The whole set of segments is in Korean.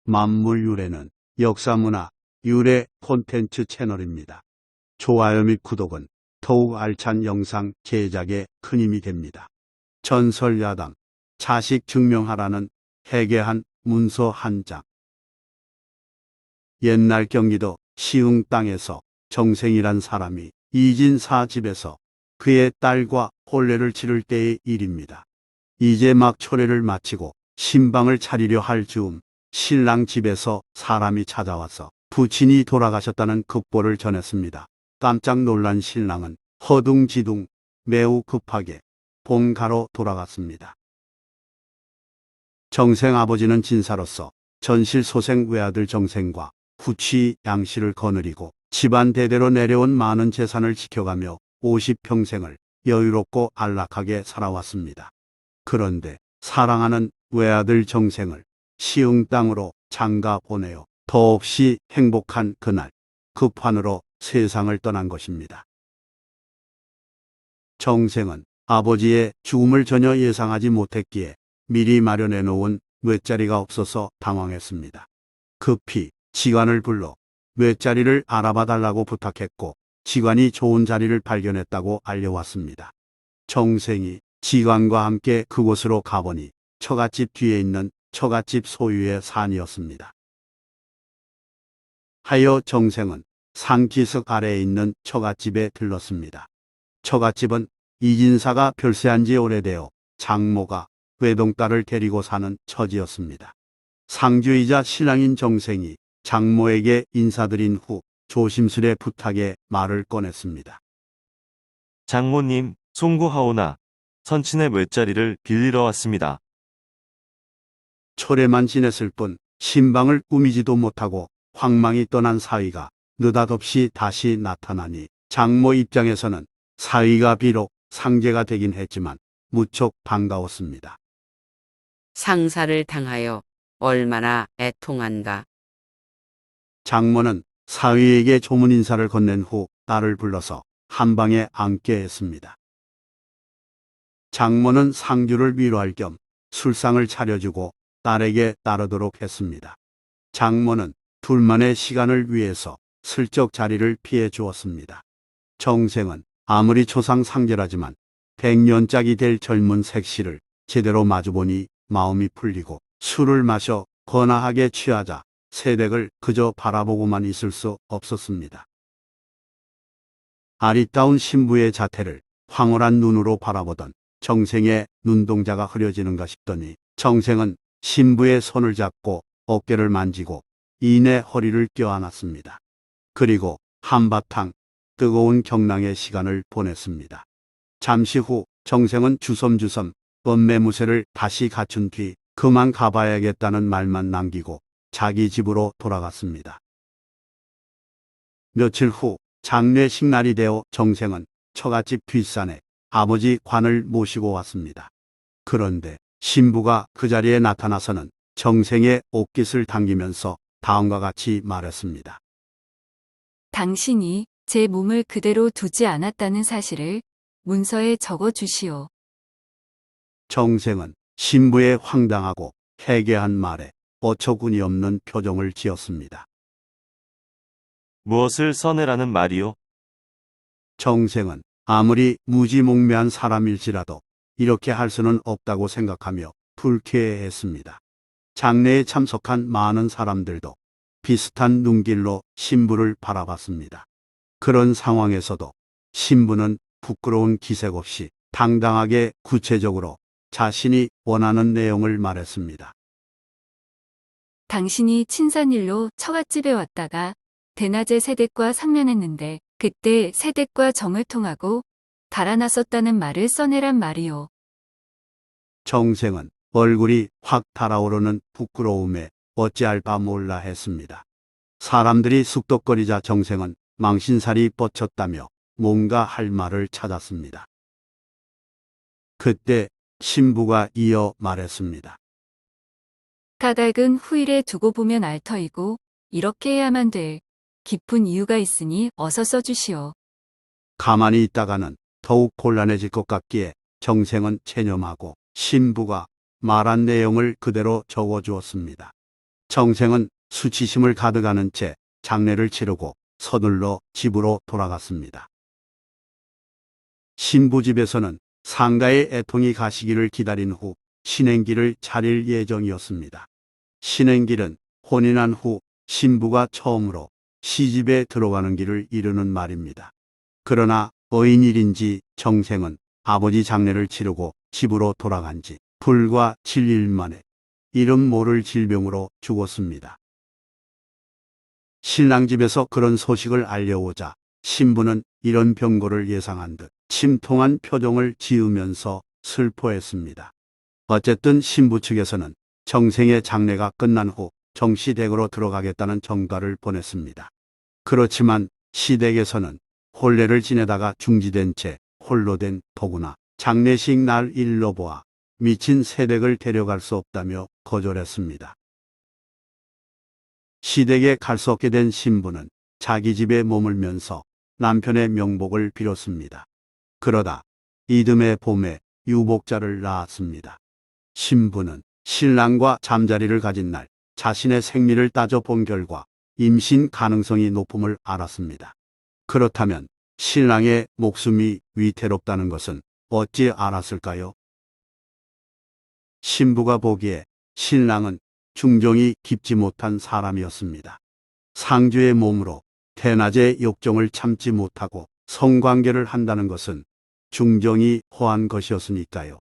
만물유래는 역사문화 유래 콘텐츠 채널입니다. 좋아요 및 구독은 더욱 알찬 영상 제작에 큰 힘이 됩니다. 전설야담, 자식 증명하라는 해괴한 문서 한 장. 옛날 경기도 시흥 땅에서 정생이란 사람이 이진사 집에서 그의 딸과 혼례를 치를 때의 일입니다. 이제 막 초례를 마치고 신방을 차리려 할 즈음 신랑 집에서 사람이 찾아와서 부친이 돌아가셨다는 급보를 전했습니다. 깜짝 놀란 신랑은 허둥지둥 매우 급하게 본가로 돌아갔습니다. 정생 아버지는 진사로서 전실 소생 외아들 정생과 후치 양씨를 거느리고 집안 대대로 내려온 많은 재산을 지켜가며 50평생을 여유롭고 안락하게 살아왔습니다. 그런데 사랑하는 외아들 정생을 시흥 땅으로 장가 보내어 더없이 행복한 그날 급환으로 세상을 떠난 것입니다. 정생은 아버지의 죽음을 전혀 예상하지 못했기에 미리 마련해 놓은 뇌자리가 없어서 당황했습니다. 급히 지관을 불러 뇌자리를 알아봐 달라고 부탁했고 지관이 좋은 자리를 발견했다고 알려왔습니다. 정생이 지관과 함께 그곳으로 가보니 처갓집 뒤에 있는 처갓집 소유의 산이었습니다. 하여 정생은 산기슭 아래에 있는 처갓집에 들렀습니다. 처갓집은 이진사가 별세한 지 오래되어 장모가 외동딸을 데리고 사는 처지였습니다. 상주이자 신랑인 정생이 장모에게 인사드린 후 조심스레 부탁에 말을 꺼냈습니다. 장모님, 송구하오나 선친의 쇳자리를 빌리러 왔습니다. 초래만 지냈을 뿐 신방을 꾸미지도 못하고 황망히 떠난 사위가 느닷없이 다시 나타나니 장모 입장에서는 사위가 비록 상제가 되긴 했지만 무척 반가웠습니다. 상사를 당하여 얼마나 애통한가. 장모는 사위에게 조문 인사를 건넨 후 딸을 불러서 한방에 앉게 했습니다. 장모는 상주를 위로할 겸 술상을 차려주고 딸에게 따르도록 했습니다. 장모는 둘만의 시간을 위해서 슬쩍 자리를 피해 주었습니다. 정생은 아무리 초상 상제라지만 100년짝이 될 젊은 색시를 제대로 마주보니 마음이 풀리고 술을 마셔 거나하게 취하자 새댁을 그저 바라보고만 있을 수 없었습니다. 아리따운 신부의 자태를 황홀한 눈으로 바라보던 정생의 눈동자가 흐려지는가 싶더니 정생은 신부의 손을 잡고 어깨를 만지고 이내 허리를 껴안았습니다. 그리고 한바탕 뜨거운 경랑의 시간을 보냈습니다. 잠시 후 정생은 주섬주섬 번매무새를 다시 갖춘 뒤 그만 가봐야겠다는 말만 남기고 자기 집으로 돌아갔습니다. 며칠 후 장례식 날이 되어 정생은 처갓집 뒷산에 아버지 관을 모시고 왔습니다. 그런데 신부가 그 자리에 나타나서는 정생의 옷깃을 당기면서 다음과 같이 말했습니다. 당신이 제 몸을 그대로 두지 않았다는 사실을 문서에 적어 주시오. 정생은 신부의 황당하고 해괴한 말에 어처구니 없는 표정을 지었습니다. 무엇을 써내라는 말이오? 정생은 아무리 무지몽매한 사람일지라도 이렇게 할 수는 없다고 생각하며 불쾌해했습니다. 장례에 참석한 많은 사람들도 비슷한 눈길로 신부를 바라봤습니다. 그런 상황에서도 신부는 부끄러운 기색 없이 당당하게 구체적으로 자신이 원하는 내용을 말했습니다. 당신이 친선일로 처갓집에 왔다가 대낮에 새댁과 상면했는데 그때 새댁과 정을 통하고 달아났었다는 말을 써내란 말이오. 정생은 얼굴이 확 달아오르는 부끄러움에 어찌할 바 몰라 했습니다. 사람들이 쑥덕거리자 정생은 망신살이 뻗쳤다며 뭔가 할 말을 찾았습니다. 그때 신부가 이어 말했습니다. 까닭은 후일에 두고 보면 알 터이고 이렇게 해야만 될 깊은 이유가 있으니 어서 써주시오. 가만히 있다가는 더욱 곤란해질 것 같기에 정생은 체념하고 신부가 말한 내용을 그대로 적어주었습니다. 정생은 수치심을 가득하는 채 장례를 치르고 서둘러 집으로 돌아갔습니다. 신부 집에서는 상가의 애통이 가시기를 기다린 후 신행기를 차릴 예정이었습니다. 신행길은 혼인한 후 신부가 처음으로 시집에 들어가는 길을 이루는 말입니다. 그러나 어인일인지 정생은 아버지 장례를 치르고 집으로 돌아간 지 불과 7일 만에 이름 모를 질병으로 죽었습니다. 신랑 집에서 그런 소식을 알려오자 신부는 이런 병고를 예상한 듯 침통한 표정을 지으면서 슬퍼했습니다. 어쨌든 신부 측에서는 정생의 장례가 끝난 후 정시댁으로 들어가겠다는 정가를 보냈습니다. 그렇지만 시댁에서는 혼례를 지내다가 중지된 채 홀로 된 더구나 장례식 날 일로 보아 미친 새댁을 데려갈 수 없다며 거절했습니다. 시댁에 갈 수 없게 된 신부는 자기 집에 머물면서 남편의 명복을 빌었습니다. 그러다 이듬해 봄에 유복자를 낳았습니다. 신부는 신랑과 잠자리를 가진 날 자신의 생리를 따져본 결과 임신 가능성이 높음을 알았습니다. 그렇다면 신랑의 목숨이 위태롭다는 것은 어찌 알았을까요? 신부가 보기에 신랑은 중정이 깊지 못한 사람이었습니다. 상주의 몸으로 대낮에 욕정을 참지 못하고 성관계를 한다는 것은 중정이 허한 것이었으니까요.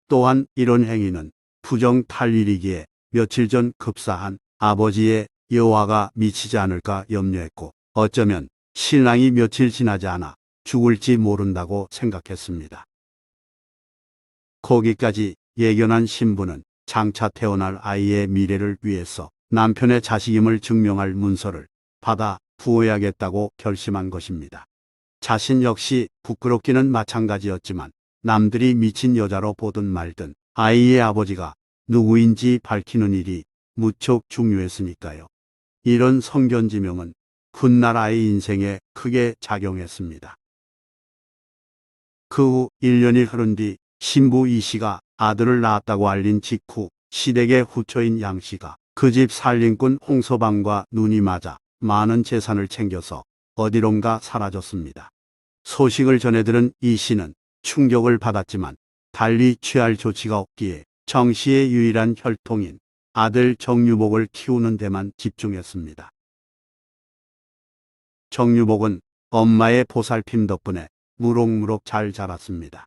또한 이런 행위는 부정탈일이기에 며칠 전 급사한 아버지의 여화가 미치지 않을까 염려했고 어쩌면 신랑이 며칠 지나지 않아 죽을지 모른다고 생각했습니다. 거기까지 예견한 신부는 장차 태어날 아이의 미래를 위해서 남편의 자식임을 증명할 문서를 받아 부어야겠다고 결심한 것입니다. 자신 역시 부끄럽기는 마찬가지였지만 남들이 미친 여자로 보든 말든 아이의 아버지가 누구인지 밝히는 일이 무척 중요했으니까요. 이런 성견지명은 훗날 아이 인생에 크게 작용했습니다. 그 후 1년이 흐른 뒤 신부 이 씨가 아들을 낳았다고 알린 직후 시댁의 후처인 양 씨가 그 집 살림꾼 홍서방과 눈이 맞아 많은 재산을 챙겨서 어디론가 사라졌습니다. 소식을 전해들은 이 씨는 충격을 받았지만 달리 취할 조치가 없기에 정 씨의 유일한 혈통인 아들 정유복을 키우는 데만 집중했습니다. 정유복은 엄마의 보살핌 덕분에 무럭무럭 잘 자랐습니다.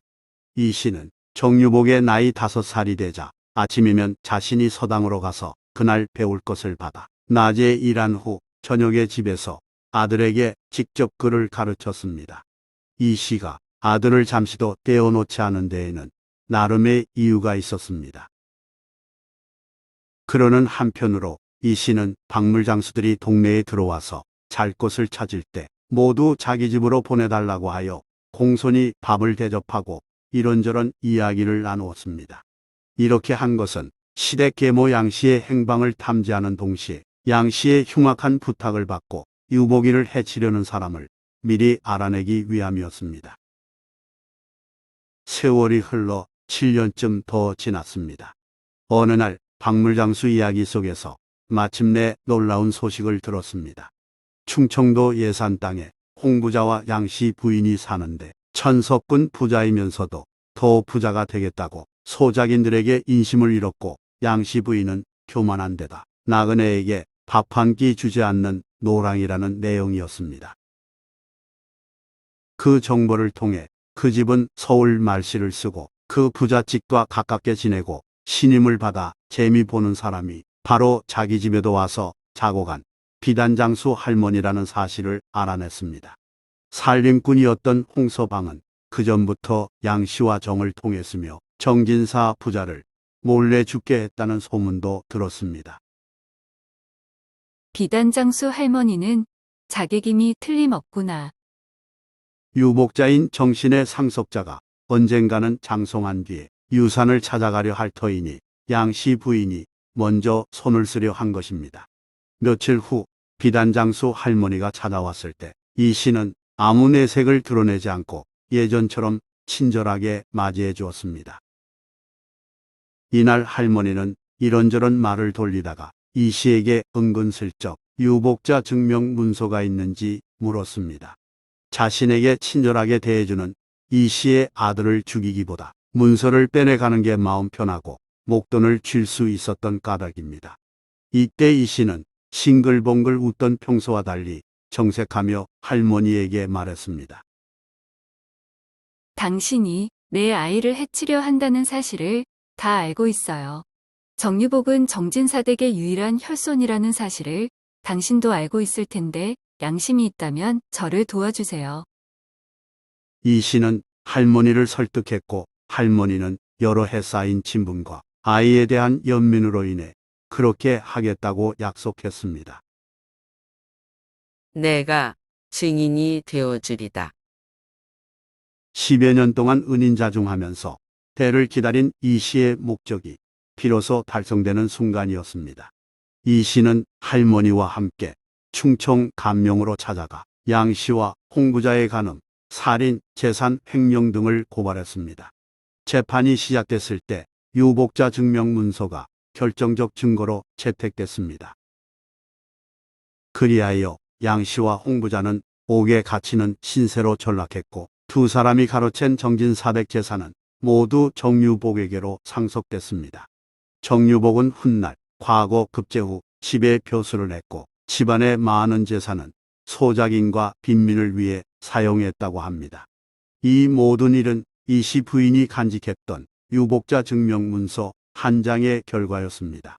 이 씨는 정유복의 나이 5살이 되자 아침이면 자신이 서당으로 가서 그날 배울 것을 받아 낮에 일한 후 저녁에 집에서 아들에게 직접 글을 가르쳤습니다. 이 씨가 아들을 잠시도 떼어놓지 않은 데에는 나름의 이유가 있었습니다. 그러는 한편으로 이 씨는 박물장수들이 동네에 들어와서 잘 곳을 찾을 때 모두 자기 집으로 보내달라고 하여 공손히 밥을 대접하고 이런저런 이야기를 나누었습니다. 이렇게 한 것은 시댁 계모 양 씨의 행방을 탐지하는 동시에 양 씨의 흉악한 부탁을 받고 유복이를 해치려는 사람을 미리 알아내기 위함이었습니다. 세월이 흘러 7년쯤 더 지났습니다. 어느 날 박물장수 이야기 속에서 마침내 놀라운 소식을 들었습니다. 충청도 예산 땅에 홍부자와 양씨 부인이 사는데 천석군 부자이면서도 더 부자가 되겠다고 소작인들에게 인심을 잃었고 양씨 부인은 교만한 데다 나그네에게 밥 한 끼 주지 않는 노랑이라는 내용이었습니다. 그 정보를 통해 그 집은 서울 말씨를 쓰고 그 부잣집과 가깝게 지내고 신임을 받아 재미 보는 사람이 바로 자기 집에도 와서 자고 간 비단장수 할머니라는 사실을 알아냈습니다. 살림꾼이었던 홍서방은 그전부터 양씨와 정을 통했으며 정진사 부자를 몰래 죽게 했다는 소문도 들었습니다. 비단장수 할머니는 자객임이 틀림없구나. 유복자인 정신의 상속자가 언젠가는 장송한 뒤에 유산을 찾아가려 할 터이니 양씨 부인이 먼저 손을 쓰려 한 것입니다. 며칠 후 비단장수 할머니가 찾아왔을 때 이 씨는 아무 내색을 드러내지 않고 예전처럼 친절하게 맞이해 주었습니다. 이날 할머니는 이런저런 말을 돌리다가 이 씨에게 은근슬쩍 유복자 증명 문서가 있는지 물었습니다. 자신에게 친절하게 대해주는 이 씨의 아들을 죽이기보다 문서를 빼내가는 게 마음 편하고 목돈을 줄 수 있었던 까닭입니다. 이때 이 씨는 싱글벙글 웃던 평소와 달리 정색하며 할머니에게 말했습니다. 당신이 내 아이를 해치려 한다는 사실을 다 알고 있어요. 정유복은 정진사댁의 유일한 혈손이라는 사실을 당신도 알고 있을 텐데 양심이 있다면 저를 도와주세요. 이 씨는 할머니를 설득했고 할머니는 여러 해 쌓인 친분과 아이에 대한 연민으로 인해 그렇게 하겠다고 약속했습니다. 내가 증인이 되어주리다. 10여 년 동안 은인자중하면서 대를 기다린 이 씨의 목적이 비로소 달성되는 순간이었습니다. 이 씨는 할머니와 함께 충청 감명으로 찾아가 양 씨와 홍부자의 간음, 살인, 재산 횡령 등을 고발했습니다. 재판이 시작됐을 때 유복자 증명 문서가 결정적 증거로 채택됐습니다. 그리하여 양 씨와 홍부자는 옥에 갇히는 신세로 전락했고 두 사람이 가로챈 정진사댁 재산은 모두 정유복에게로 상속됐습니다. 정유복은 훗날 과거 급제 후 집에 표수를 했고 집안의 많은 재산은 소작인과 빈민을 위해 사용했다고 합니다. 이 모든 일은 이 씨 부인이 간직했던 유복자 증명문서 한 장의 결과였습니다.